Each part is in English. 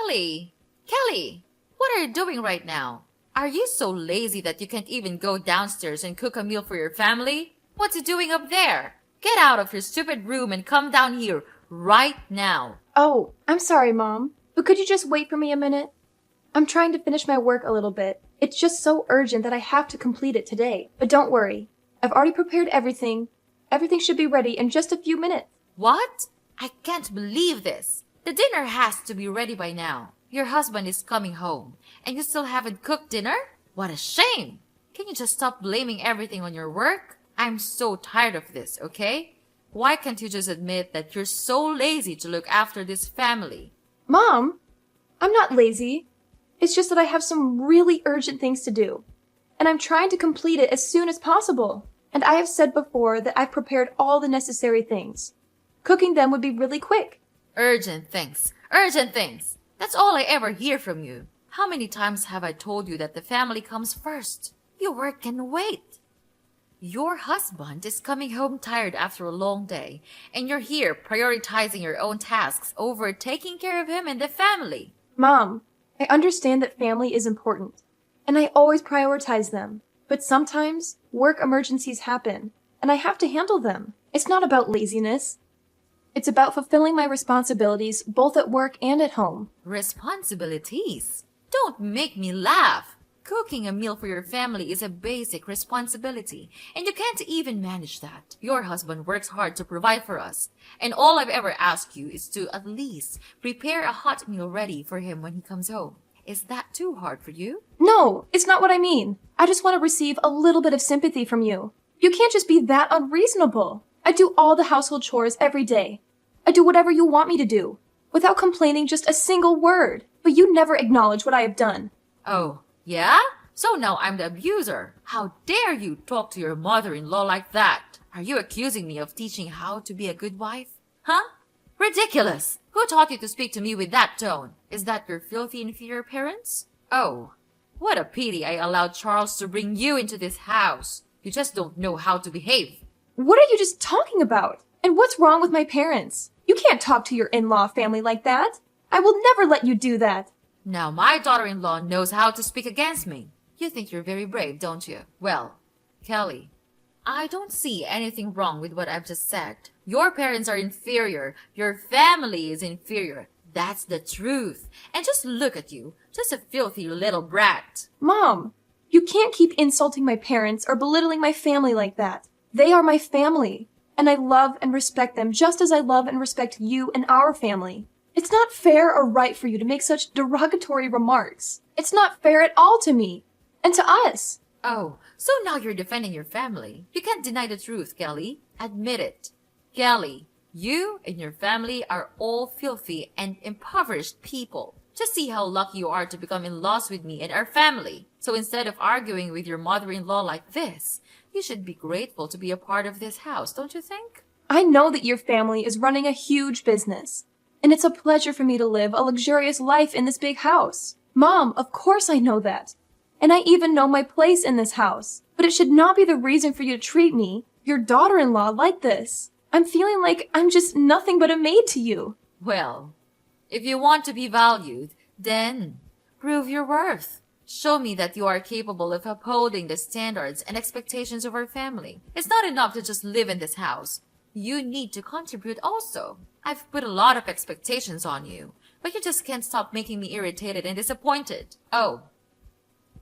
Kelly! Kelly! What are you doing right now? Are you so lazy that you can't even go downstairs and cook a meal for your family? What's you doing up there? Get out of your stupid room and come down here right now. Oh, I'm sorry, Mom. But could you just wait for me a minute? I'm trying to finish my work a little bit. It's just so urgent that I have to complete it today. But don't worry. I've already prepared everything. Everything should be ready in just a few minutes. What? I can't believe this. The dinner has to be ready by now. Your husband is coming home, and you still haven't cooked dinner? What a shame! Can you just stop blaming everything on your work? I'm so tired of this, okay? Why can't you just admit that you're so lazy to look after this family? Mom, I'm not lazy. It's just that I have some really urgent things to do. And I'm trying to complete it as soon as possible. And I have said before that I've prepared all the necessary things. Cooking them would be really quick. Urgent things. Urgent things. That's all I ever hear from you. How many times have I told you that the family comes first? Your work can wait. Your husband is coming home tired after a long day, and you're here prioritizing your own tasks over taking care of him and the family. Mom, I understand that family is important, and I always prioritize them. But sometimes work emergencies happen, and I have to handle them. It's not about laziness. It's about fulfilling my responsibilities both at work and at home. Responsibilities? Don't make me laugh. Cooking a meal for your family is a basic responsibility, and you can't even manage that. Your husband works hard to provide for us, and all I've ever asked you is to at least prepare a hot meal ready for him when he comes home. Is that too hard for you? No, it's not what I mean. I just want to receive a little bit of sympathy from you. You can't just be that unreasonable. I do all the household chores every day. I do whatever you want me to do, without complaining just a single word. But you never acknowledge what I have done. Oh, yeah? So now I'm the abuser. How dare you talk to your mother-in-law like that? Are you accusing me of teaching how to be a good wife? Huh? Ridiculous! Who taught you to speak to me with that tone? Is that your filthy inferior parents? Oh, what a pity I allowed Charles to bring you into this house. You just don't know how to behave. What are you just talking about? And what's wrong with my parents? You can't talk to your in-law family like that. I will never let you do that. Now my daughter-in-law knows how to speak against me. You think you're very brave, don't you? Well, Kelly, I don't see anything wrong with what I've just said. Your parents are inferior. Your family is inferior. That's the truth. And just look at you. Just a filthy little brat. Mom, you can't keep insulting my parents or belittling my family like that. They are my family, and I love and respect them just as I love and respect you and our family. It's not fair or right for you to make such derogatory remarks. It's not fair at all to me, and to us. Oh, so now you're defending your family. You can't deny the truth, Kelly. Admit it. Kelly, you and your family are all filthy and impoverished people. Just see how lucky you are to become in-laws with me and our family. So instead of arguing with your mother-in-law like this, you should be grateful to be a part of this house, don't you think? I know that your family is running a huge business, and it's a pleasure for me to live a luxurious life in this big house. Mom, of course I know that. And I even know my place in this house. But it should not be the reason for you to treat me, your daughter-in-law, like this. I'm feeling like I'm just nothing but a maid to you. Well, if you want to be valued, then prove your worth. Show me that you are capable of upholding the standards and expectations of our family. It's not enough to just live in this house. You need to contribute also. I've put a lot of expectations on you, but you just can't stop making me irritated and disappointed. Oh,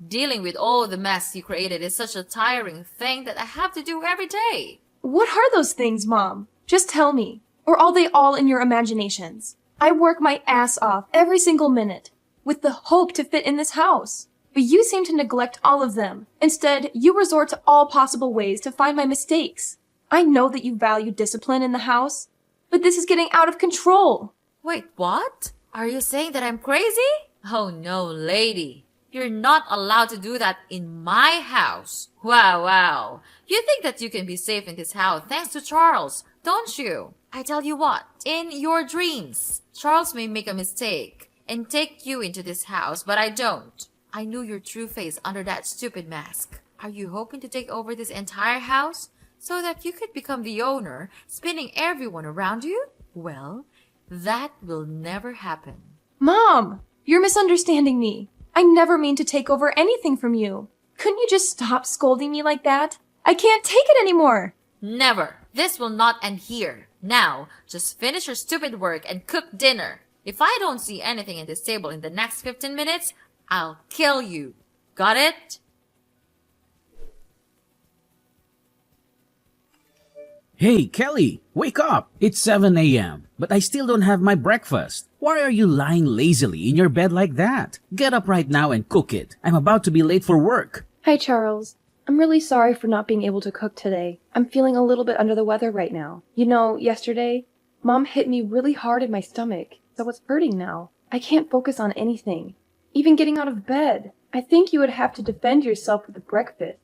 dealing with all the mess you created is such a tiring thing that I have to do every day. What are those things, Mom? Just tell me. Or are they all in your imaginations? I work my ass off every single minute, with the hope to fit in this house. But you seem to neglect all of them. Instead, you resort to all possible ways to find my mistakes. I know that you value discipline in the house, but this is getting out of control. Wait, what? Are you saying that I'm crazy? Oh no, lady. You're not allowed to do that in my house. Wow. You think that you can be safe in this house thanks to Charles, don't you? I tell you what, in your dreams, Charles may make a mistake and take you into this house, but I don't. I knew your true face under that stupid mask. Are you hoping to take over this entire house so that you could become the owner, spinning everyone around you? Well, that will never happen. Mom, You're misunderstanding me. I never mean to take over anything from you. Couldn't you just stop scolding me like that? I can't take it anymore. Never. This will not end here. Now, just finish your stupid work and cook dinner. If I don't see anything in this table in the next 15 minutes, I'll kill you. Got it? Hey, Kelly, wake up! It's 7 a.m., but I still don't have my breakfast. Why are you lying lazily in your bed like that? Get up right now and cook it. I'm about to be late for work. Hi, Charles. I'm really sorry for not being able to cook today. I'm feeling a little bit under the weather right now. You know, yesterday, Mom hit me really hard in my stomach, so it's hurting now. I can't focus on anything, even getting out of bed. I think you would have to defend yourself with the breakfast.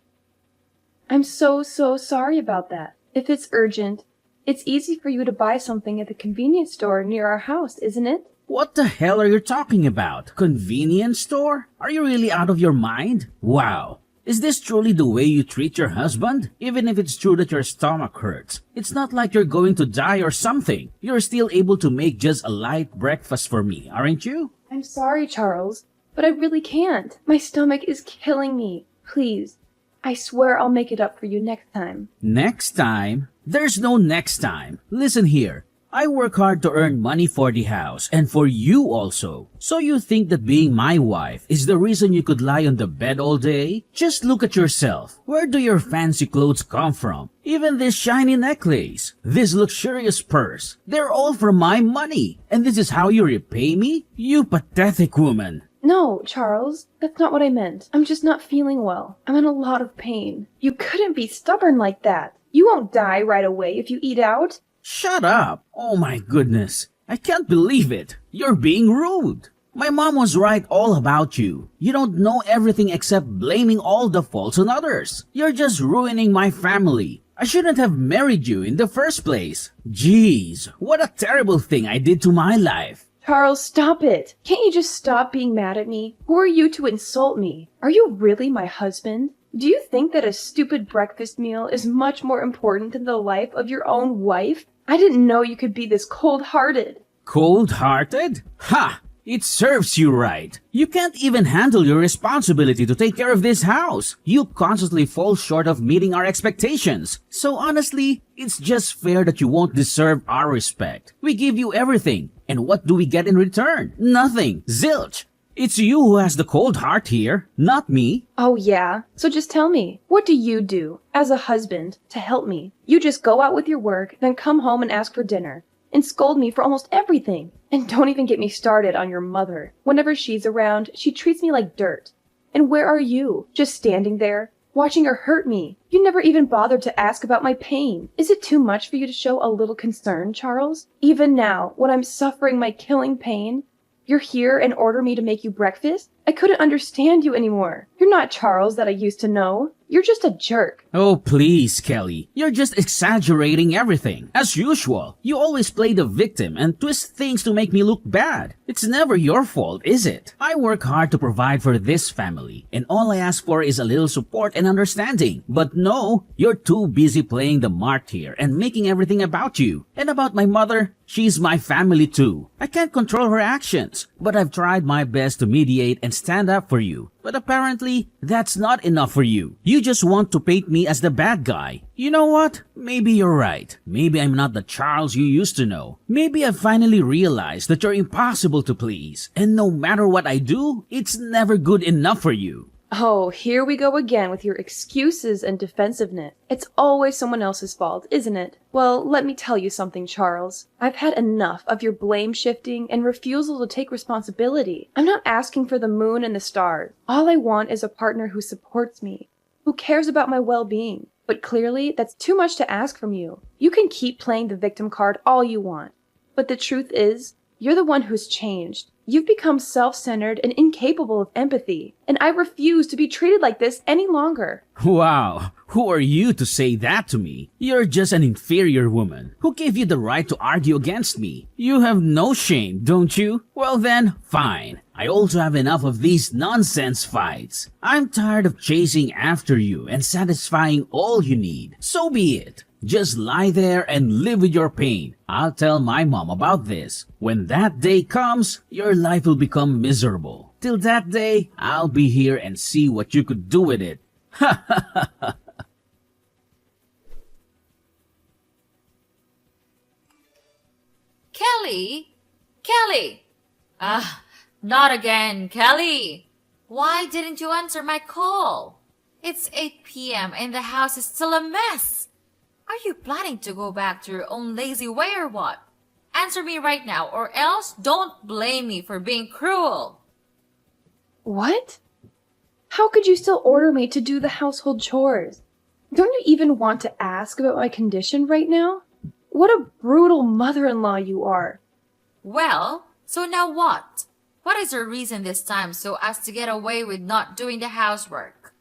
I'm so sorry about that. If it's urgent, it's easy for you to buy something at the convenience store near our house, isn't it? What the hell are you talking about? Convenience store? Are you really out of your mind? Wow. Is this truly the way you treat your husband? Even if it's true that your stomach hurts, it's not like you're going to die or something. You're still able to make just a light breakfast for me, aren't you? I'm sorry, Charles, but I really can't. My stomach is killing me. Please, I swear I'll make it up for you next time. Next time? There's no next time. Listen here. I work hard to earn money for the house and for you also. So you think that being my wife is the reason you could lie on the bed all day? Just look at yourself. Where do your fancy clothes come from? Even this shiny necklace, this luxurious purse, they're all from my money. And this is how you repay me? You pathetic woman. No, Charles, that's not what I meant. I'm just not feeling well. I'm in a lot of pain. You couldn't be stubborn like that. You won't die right away if you eat out. Shut up! Oh my goodness. I can't believe it. You're being rude. My mom was right all about you. You don't know everything except blaming all the faults on others. You're just ruining my family. I shouldn't have married you in the first place. Jeez, what a terrible thing I did to my life. Charles, stop it. Can't you just stop being mad at me? Who are you to insult me? Are you really my husband? Do you think that a stupid breakfast meal is much more important than the life of your own wife? I didn't know you could be this cold-hearted. Cold-hearted? Ha! It serves you right. You can't even handle your responsibility to take care of this house. You constantly fall short of meeting our expectations. So honestly, it's just fair that you won't deserve our respect. We give you everything. And what do we get in return? Nothing. Zilch. It's you who has the cold heart here, not me. Oh yeah? So just tell me, what do you do, as a husband, to help me? You just go out with your work, then come home and ask for dinner, and scold me for almost everything. And don't even get me started on your mother. Whenever she's around, she treats me like dirt. And where are you? Just standing there, watching her hurt me. You never even bothered to ask about my pain. Is it too much for you to show a little concern, Charles? Even now, when I'm suffering my killing pain, you're here and order me to make you breakfast? I couldn't understand you anymore. You're not Charles that I used to know. You're just a jerk. Oh, please, Kelly. You're just exaggerating everything. As usual, you always play the victim and twist things to make me look bad. It's never your fault, is it? I work hard to provide for this family, and all I ask for is a little support and understanding. But no, you're too busy playing the mark here and making everything about you. And about my mother, she's my family too. I can't control her actions, but I've tried my best to mediate and stand up for you. But apparently, that's not enough for you. You just want to paint me as the bad guy. You know what? Maybe you're right. Maybe I'm not the Charles you used to know. Maybe I've finally realized that you're impossible to please. And no matter what I do, it's never good enough for you. Oh, here we go again with your excuses and defensiveness. It's always someone else's fault, isn't it? Well, let me tell you something, Charles. I've had enough of your blame shifting and refusal to take responsibility. I'm not asking for the moon and the stars. All I want is a partner who supports me, who cares about my well-being. But clearly, that's too much to ask from you. You can keep playing the victim card all you want. But the truth is, you're the one who's changed. You've become self-centered and incapable of empathy, and I refuse to be treated like this any longer. Wow, who are you to say that to me? You're just an inferior woman. Who gave you the right to argue against me? You have no shame, don't you? Well then, fine. I also have enough of these nonsense fights. I'm tired of chasing after you and satisfying all you need. So be it. Just lie there and live with your pain. I'll tell my mom about this. When that day comes, your life will become miserable. Till that day, I'll be here and see what you could do with it. Kelly? Kelly! Ah, not again, Kelly! Why didn't you answer my call? It's 8 p.m. and the house is still a mess. Are you planning to go back to your own lazy way or what? Answer me right now, or else don't blame me for being cruel. What? How could you still order me to do the household chores? Don't you even want to ask about my condition right now? What a brutal mother-in-law you are. Well, so now what? What is your reason this time so as to get away with not doing the housework?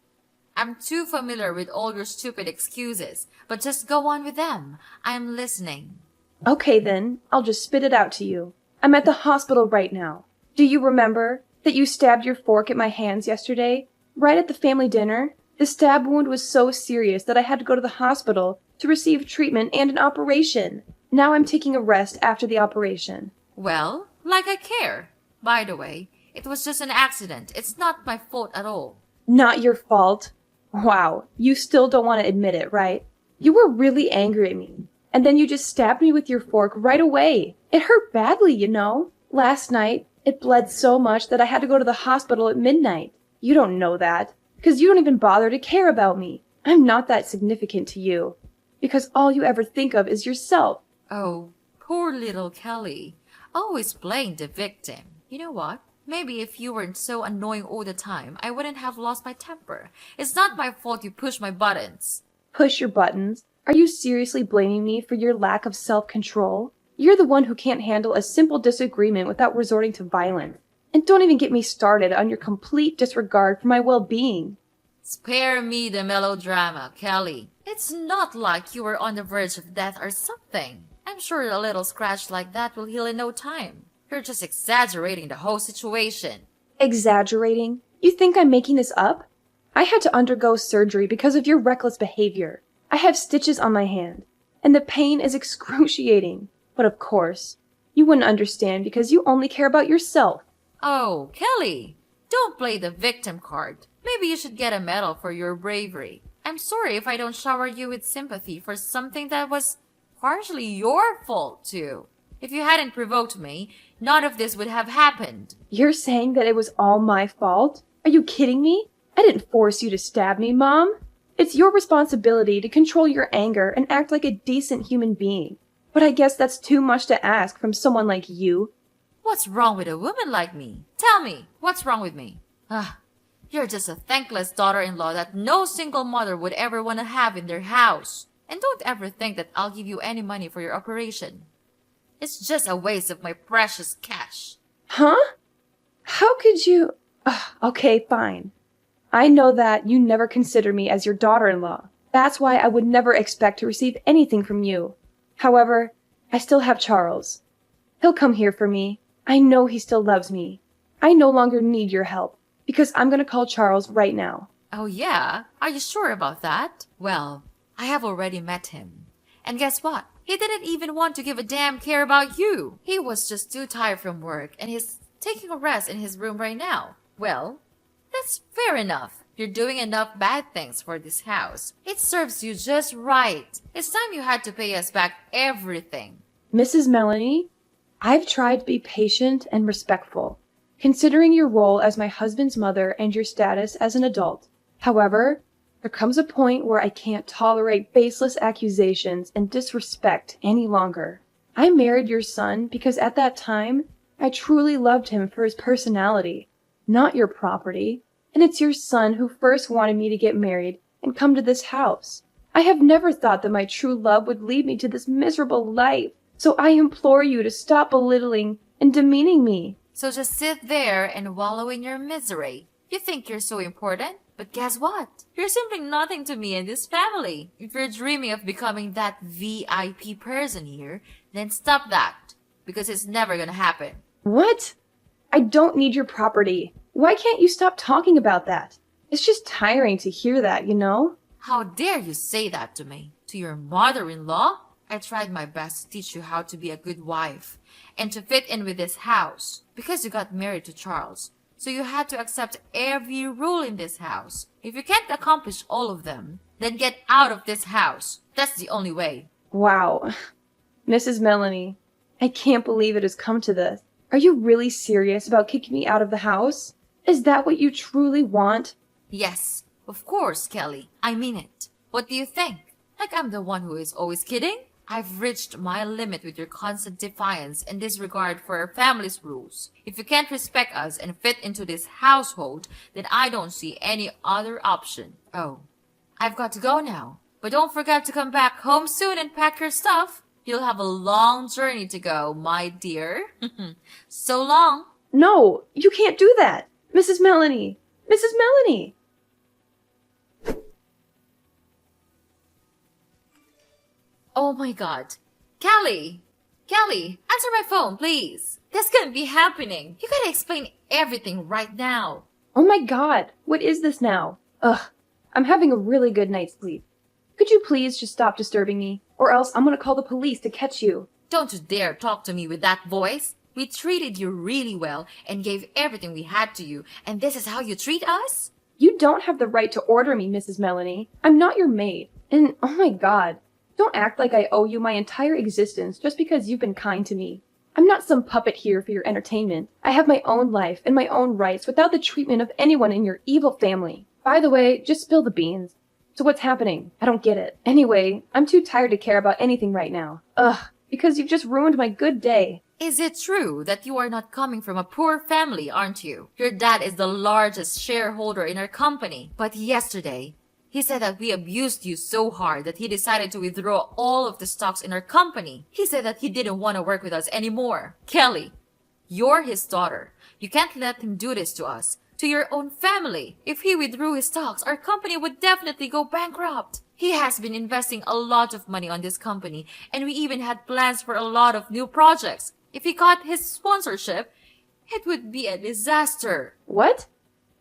I'm too familiar with all your stupid excuses, but just go on with them. I'm listening. Okay then, I'll just spit it out to you. I'm at the hospital right now. Do you remember that you stabbed your fork at my hands yesterday? Right at the family dinner? The stab wound was so serious that I had to go to the hospital to receive treatment and an operation. Now I'm taking a rest after the operation. Well, like I care. By the way, it was just an accident. It's not my fault at all. Not your fault. Wow, you still don't want to admit it, right? You were really angry at me. And then you just stabbed me with your fork right away. It hurt badly, you know. Last night, it bled so much that I had to go to the hospital at midnight. You don't know that, because you don't even bother to care about me. I'm not that significant to you, because all you ever think of is yourself. Oh, poor little Kelly. Always playing the victim. You know what? Maybe if you weren't so annoying all the time, I wouldn't have lost my temper. It's not my fault you push my buttons. Push your buttons? Are you seriously blaming me for your lack of self-control? You're the one who can't handle a simple disagreement without resorting to violence. And don't even get me started on your complete disregard for my well-being. Spare me the melodrama, Kelly. It's not like you were on the verge of death or something. I'm sure a little scratch like that will heal in no time. You're just exaggerating the whole situation. Exaggerating? You think I'm making this up? I had to undergo surgery because of your reckless behavior. I have stitches on my hand, and the pain is excruciating. But of course, you wouldn't understand because you only care about yourself. Oh, Kelly, don't play the victim card. Maybe you should get a medal for your bravery. I'm sorry if I don't shower you with sympathy for something that was partially your fault, too. If you hadn't provoked me, none of this would have happened. You're saying that it was all my fault? Are you kidding me? I didn't force you to stab me, Mom. It's your responsibility to control your anger and act like a decent human being. But I guess that's too much to ask from someone like you. What's wrong with a woman like me? Tell me, what's wrong with me? You're just a thankless daughter-in-law that no single mother would ever want to have in their house. And don't ever think that I'll give you any money for your operation. It's just a waste of my precious cash. Huh? How could you... Okay, fine. I know that you never consider me as your daughter-in-law. That's why I would never expect to receive anything from you. However, I still have Charles. He'll come here for me. I know he still loves me. I no longer need your help, because I'm gonna call Charles right now. Oh yeah? Are you sure about that? Well, I have already met him. And guess what? He didn't even want to give a damn care about you. He was just too tired from work and he's taking a rest in his room right now. Well, that's fair enough. You're doing enough bad things for this house. It serves you just right. It's time you had to pay us back everything. Mrs. Melanie, I've tried to be patient and respectful, considering your role as my husband's mother and your status as an adult. However, there comes a point where I can't tolerate baseless accusations and disrespect any longer. I married your son because at that time, I truly loved him for his personality, not your property. And it's your son who first wanted me to get married and come to this house. I have never thought that my true love would lead me to this miserable life. So I implore you to stop belittling and demeaning me. So just sit there and wallow in your misery. You think you're so important? But guess what? You're simply nothing to me and this family. If you're dreaming of becoming that VIP person here, then stop that. Because it's never gonna happen. What? I don't need your property. Why can't you stop talking about that? It's just tiring to hear that, you know? How dare you say that to me? To your mother-in-law? I tried my best to teach you how to be a good wife and to fit in with this house because you got married to Charles. So you had to accept every rule in this house. If you can't accomplish all of them, then get out of this house. That's the only way. Wow. Mrs. Melanie, I can't believe it has come to this. Are you really serious about kicking me out of the house? Is that what you truly want? Yes, of course, Kelly. I mean it. What do you think? Like I'm the one who is always kidding? I've reached my limit with your constant defiance and disregard for our family's rules. If you can't respect us and fit into this household, then I don't see any other option. Oh, I've got to go now. But don't forget to come back home soon and pack your stuff. You'll have a long journey to go, my dear. So long. No, you can't do that. Mrs. Melanie! Mrs. Melanie! Oh my god. Kelly! Kelly, answer my phone, please. This can't be happening. You gotta explain everything right now. Oh my god, what is this now? Ugh, I'm having a really good night's sleep. Could you please just stop disturbing me? Or else I'm gonna call the police to catch you. Don't you dare talk to me with that voice. We treated you really well and gave everything we had to you, and this is how you treat us? You don't have the right to order me, Mrs. Melanie. I'm not your maid. And oh my god, don't act like I owe you my entire existence just because you've been kind to me. I'm not some puppet here for your entertainment. I have my own life and my own rights without the treatment of anyone in your evil family. By the way, just spill the beans. So what's happening? I don't get it. Anyway, I'm too tired to care about anything right now. Ugh, because you've just ruined my good day. Is it true that you are not coming from a poor family, aren't you? Your dad is the largest shareholder in our company. But yesterday, he said that we abused you so hard that he decided to withdraw all of the stocks in our company. He said that he didn't want to work with us anymore. Kelly, you're his daughter. You can't let him do this to us, to your own family. If he withdrew his stocks, our company would definitely go bankrupt. He has been investing a lot of money on this company, and we even had plans for a lot of new projects. If he got his sponsorship, it would be a disaster. What?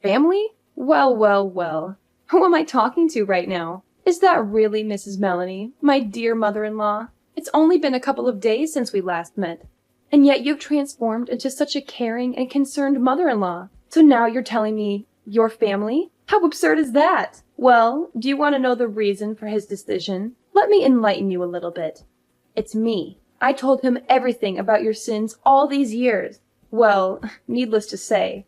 Family? Well, well, well. Who am I talking to right now? Is that really Mrs. Melanie, my dear mother-in-law? It's only been a couple of days since we last met, and yet you've transformed into such a caring and concerned mother-in-law. So now you're telling me your family? How absurd is that? Well, do you want to know the reason for his decision? Let me enlighten you a little bit. It's me. I told him everything about your sins all these years. Well, needless to say,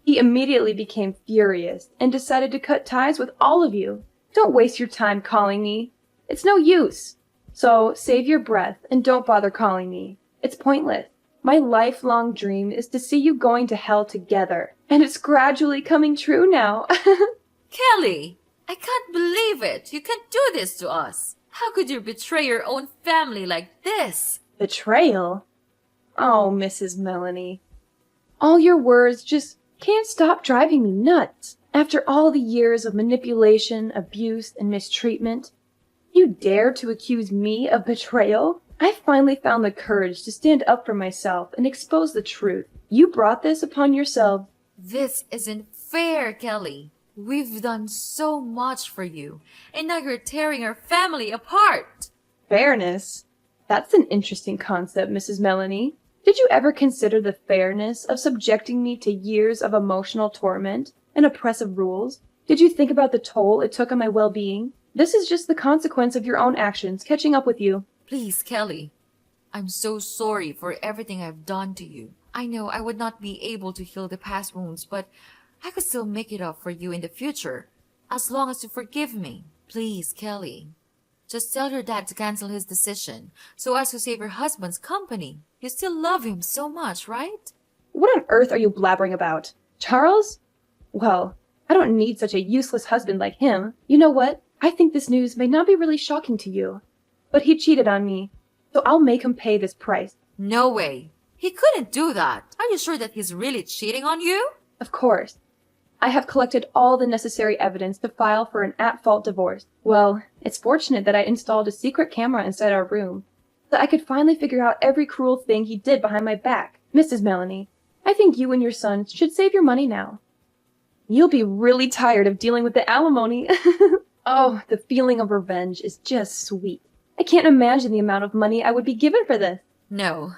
he immediately became furious and decided to cut ties with all of you. Don't waste your time calling me. It's no use. So save your breath and don't bother calling me. It's pointless. My lifelong dream is to see you going to hell together, and it's gradually coming true now. Kelly, I can't believe it. You can't do this to us. How could you betray your own family like this? Betrayal? Oh, Mrs. Melanie. All your words just can't stop driving me nuts. After all the years of manipulation, abuse, and mistreatment, you dare to accuse me of betrayal? I finally found the courage to stand up for myself and expose the truth. You brought this upon yourself. This isn't fair, Kelly. We've done so much for you, and now you're tearing our family apart. Fairness? That's an interesting concept, Mrs. Melanie. Did you ever consider the fairness of subjecting me to years of emotional torment and oppressive rules? Did you think about the toll it took on my well-being? This is just the consequence of your own actions catching up with you. Please, Kelly. I'm so sorry for everything I've done to you. I know I would not be able to heal the past wounds, but I could still make it up for you in the future, as long as you forgive me. Please, Kelly. Just tell your dad to cancel his decision, so as to save your husband's company. You still love him so much, right? What on earth are you blabbering about? Charles? Well, I don't need such a useless husband like him. You know what? I think this news may not be really shocking to you, but he cheated on me, so I'll make him pay this price. No way. He couldn't do that. Are you sure that he's really cheating on you? Of course. I have collected all the necessary evidence to file for an at-fault divorce. Well, it's fortunate that I installed a secret camera inside our room, so I could finally figure out every cruel thing he did behind my back. Mrs. Melanie, I think you and your son should save your money now. You'll be really tired of dealing with the alimony. Oh, the feeling of revenge is just sweet. I can't imagine the amount of money I would be given for this. No.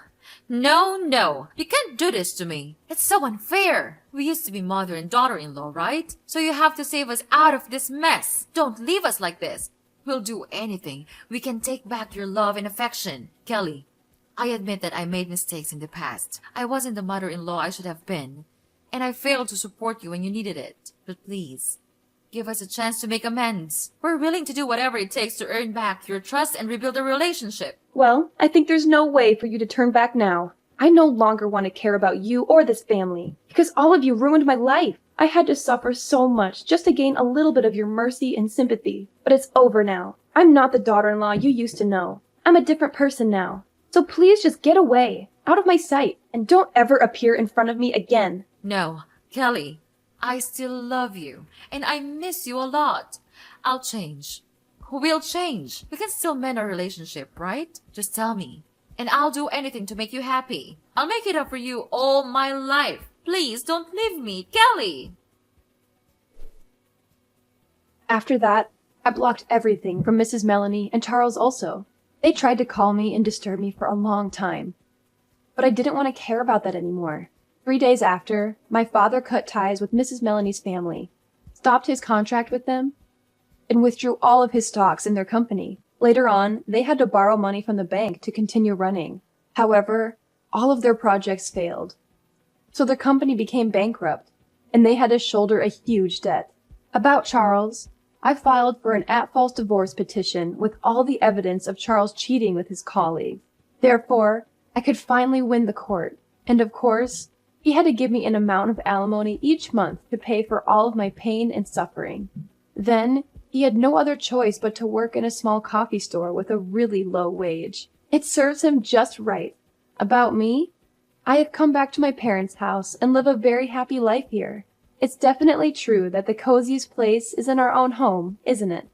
No, no. You can't do this to me. It's so unfair. We used to be mother and daughter-in-law, right? So you have to save us out of this mess. Don't leave us like this. We'll do anything. We can take back your love and affection. Kelly, I admit that I made mistakes in the past. I wasn't the mother-in-law I should have been. And I failed to support you when you needed it. But please, give us a chance to make amends. We're willing to do whatever it takes to earn back your trust and rebuild a relationship. Well, I think there's no way for you to turn back now. I no longer want to care about you or this family, because all of you ruined my life. I had to suffer so much just to gain a little bit of your mercy and sympathy. But it's over now. I'm not the daughter-in-law you used to know. I'm a different person now. So please just get away, out of my sight, and don't ever appear in front of me again. No, Kelly, I still love you, and I miss you a lot. I'll change. We'll change. We can still mend our relationship, right? Just tell me. And I'll do anything to make you happy. I'll make it up for you all my life. Please don't leave me, Kelly. After that, I blocked everything from Mrs. Melanie and Charles also. They tried to call me and disturb me for a long time. But I didn't want to care about that anymore. 3 days after, my father cut ties with Mrs. Melanie's family, stopped his contract with them, and withdrew all of his stocks in their company. Later on, they had to borrow money from the bank to continue running. However, all of their projects failed. So their company became bankrupt, and they had to shoulder a huge debt. About Charles, I filed for an at-fault divorce petition with all the evidence of Charles cheating with his colleague. Therefore, I could finally win the court. And of course, he had to give me an amount of alimony each month to pay for all of my pain and suffering. Then, he had no other choice but to work in a small coffee store with a really low wage. It serves him just right. About me, I have come back to my parents' house and live a very happy life here. It's definitely true that the coziest place is in our own home, isn't it?